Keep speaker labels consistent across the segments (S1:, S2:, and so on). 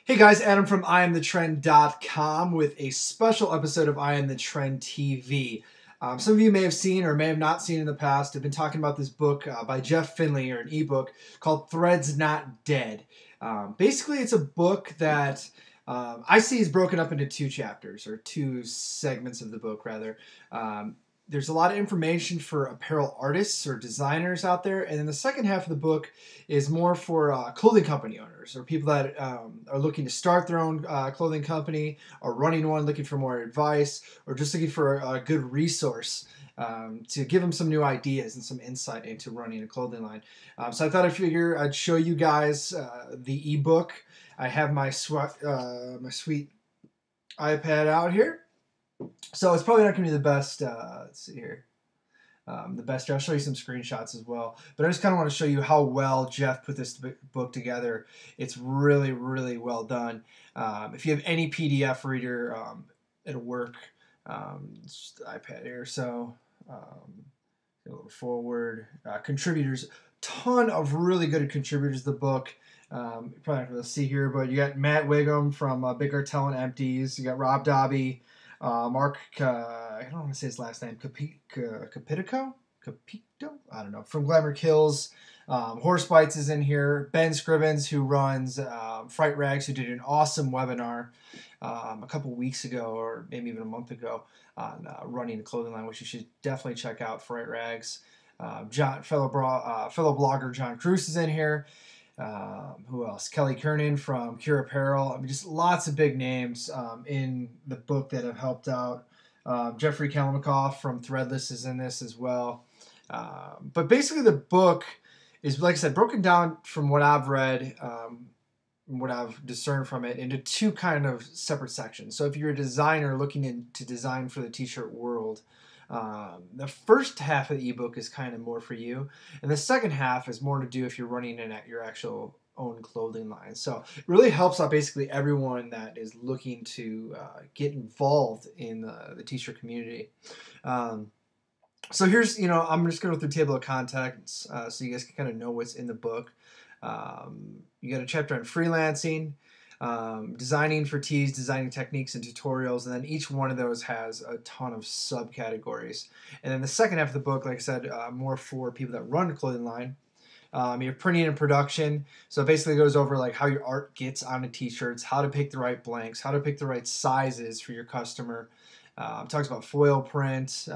S1: Hey guys, Adam from IAMTHETREND.com with a special episode of I Am the Trend TV. Some of you may have seen or may have not seen in the past. I've been talking about this book by Jeff Finley, or an ebook called Threads Not Dead. Basically, it's a book that I see is broken up into two chapters, or two segments of the book, rather. There's a lot of information for apparel artists or designers out there, and then the second half of the book is more for clothing company owners or people that are looking to start their own clothing company, or running one, looking for more advice, or just looking for a good resource to give them some new ideas and some insight into running a clothing line. So I thought I'd show you guys the ebook. I have my sweet iPad out here. So it's probably not going to be the best. Let's see here. The best. I'll show you some screenshots as well. But I just kind of want to show you how well Jeff put this book together. It's really, really well done. If you have any PDF reader, it'll work. It's just the iPad here. So a little forward. Contributors. Ton of really good contributors to the book. You're probably not going to see here, but you got Matt Wiggum from Big Cartel and Empties. You got Rob Dobby. Mark, I don't want to say his last name, Capito? I don't know, from Glamour Kills. Horse Bites is in here. Ben Scrivens, who runs Fright Rags, who did an awesome webinar a couple weeks ago, or maybe even a month ago, on running a clothing line, which you should definitely check out, Fright Rags. Fellow blogger John Cruz is in here. Who else? Kelly Kernan from Cure Apparel. I mean, just lots of big names in the book that have helped out. Jeffrey Kalamikoff from Threadless is in this as well. But basically the book is, like I said, broken down from what I've read, what I've discerned from it, into two kind of separate sections. So if you're a designer looking to design for the t-shirt world, the first half of the ebook is kind of more for you, and the second half is more to do if you're running your actual own clothing line. So it really helps out basically everyone that is looking to get involved in the t-shirt community. So here's, I'm just going to go through table of contents so you guys can kind of know what's in the book. You got a chapter on freelancing, designing for tees, designing techniques and tutorials, and then each one of those has a ton of subcategories. And then the second half of the book, like I said, more for people that run a clothing line. Your printing and production, so it basically goes over like how your art gets onto t-shirts, how to pick the right blanks, how to pick the right sizes for your customer. Talks about foil print,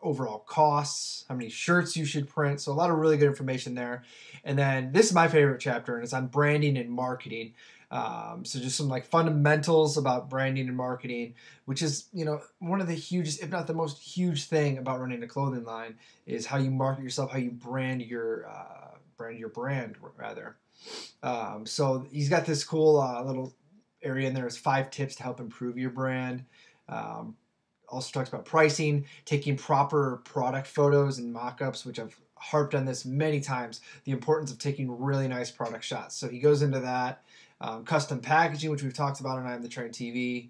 S1: overall costs, how many shirts you should print. So a lot of really good information there. And then this is my favorite chapter, and it's on branding and marketing. So just some like fundamentals about branding and marketing, which is, one of the hugest, if not the most huge thing about running a clothing line, is how you market yourself, how you brand your brand rather. So he's got this cool little area in there is 5 tips to help improve your brand. Also talks about pricing, taking proper product photos and mock-ups, which I've harped on this many times, the importance of taking really nice product shots. So he goes into that. Custom packaging, which we've talked about on I Am the Trend TV,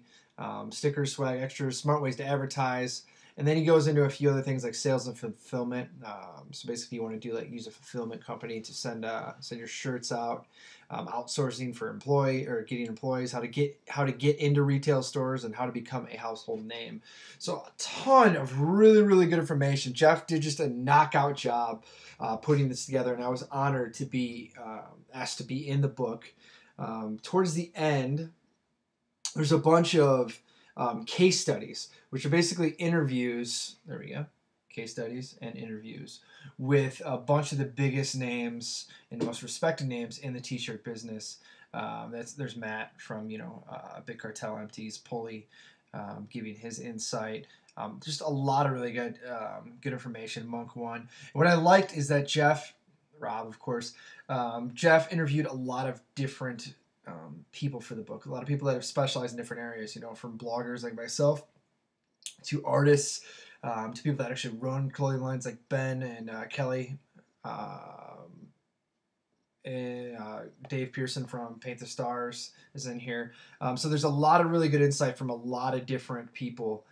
S1: stickers, swag, extras, smart ways to advertise, and then he goes into a few other things like sales and fulfillment. So basically, you want to do use a fulfillment company to send your shirts out, outsourcing for getting employees, how to get into retail stores, and how to become a household name. So a ton of really, really good information. Jeff did just a knockout job putting this together, and I was honored to be asked to be in the book. Towards the end, there's a bunch of case studies, which are basically interviews. There we go. Case studies and interviews with a bunch of the biggest names and most respected names in the t-shirt business. There's Matt from Big Cartel, Empties, Pulley, giving his insight. Just a lot of really good information. Monk One. And what I liked is that Rob, of course, Jeff interviewed a lot of different people for the book. A lot of people that have specialized in different areas, from bloggers like myself to artists, to people that actually run clothing lines like Ben and Kelly, and Dave Pearson from Paint the Stars is in here. So there's a lot of really good insight from a lot of different people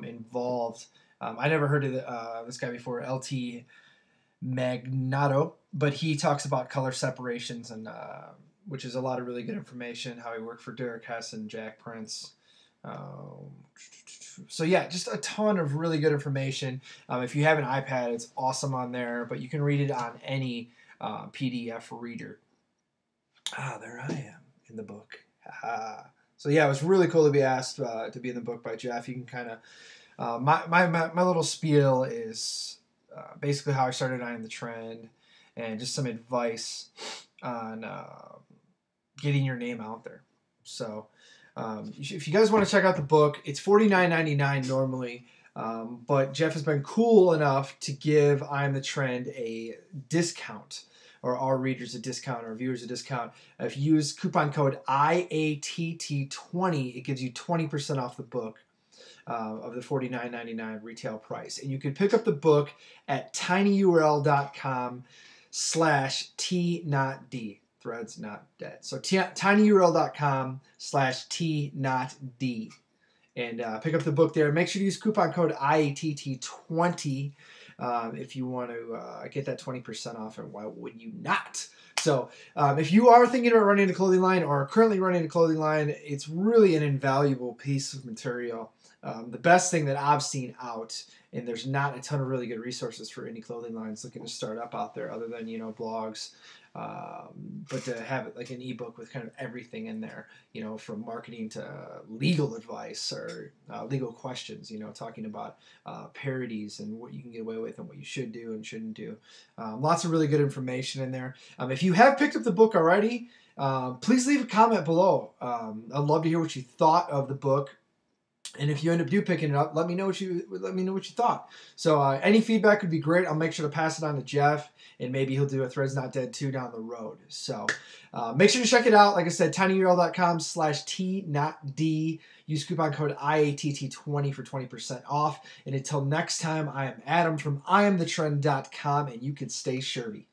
S1: involved. I never heard of this guy before, LT Magnato, but he talks about color separations and which is a lot of really good information, how he worked for Derek Hess and Jack Prince. So yeah, just a ton of really good information. If you have an iPad, it's awesome on there, but you can read it on any PDF reader. There I am in the book. So yeah, it was really cool to be asked to be in the book by Jeff. You can kind of my little spiel is basically how I started I Am the Trend, and just some advice on getting your name out there. So if you guys want to check out the book, it's $49.99 normally, but Jeff has been cool enough to give I Am the Trend a discount, or our readers a discount, or viewers a discount. If you use coupon code IATT20, it gives you 20% off the book of the $49.99 retail price. And you can pick up the book at tinyurl.com/T-not-D. Threads not dead. So tinyurl.com/T-not-D. And pick up the book there. Make sure to use coupon code IATT20 if you want to get that 20% off, and why would you not? So if you are thinking about running a clothing line, or are currently running a clothing line, it's really an invaluable piece of material. The best thing that I've seen out, and there's not a ton of really good resources for any clothing lines looking to start up out there, other than blogs, but to have it like an ebook with kind of everything in there, from marketing to legal advice, or legal questions, talking about parodies and what you can get away with and what you should do and shouldn't do. Lots of really good information in there. If you have picked up the book already, please leave a comment below. I'd love to hear what you thought of the book. And if you end up picking it up, let me know what you thought. So any feedback would be great. I'll make sure to pass it on to Jeff, and maybe he'll do a Threads Not Dead 2 down the road. So make sure to check it out. Like I said, tinyurl.com/T-not-D. Use coupon code IATT20 for 20% off. And until next time, I am Adam from IAMTHETREND.com, and you can stay shirty.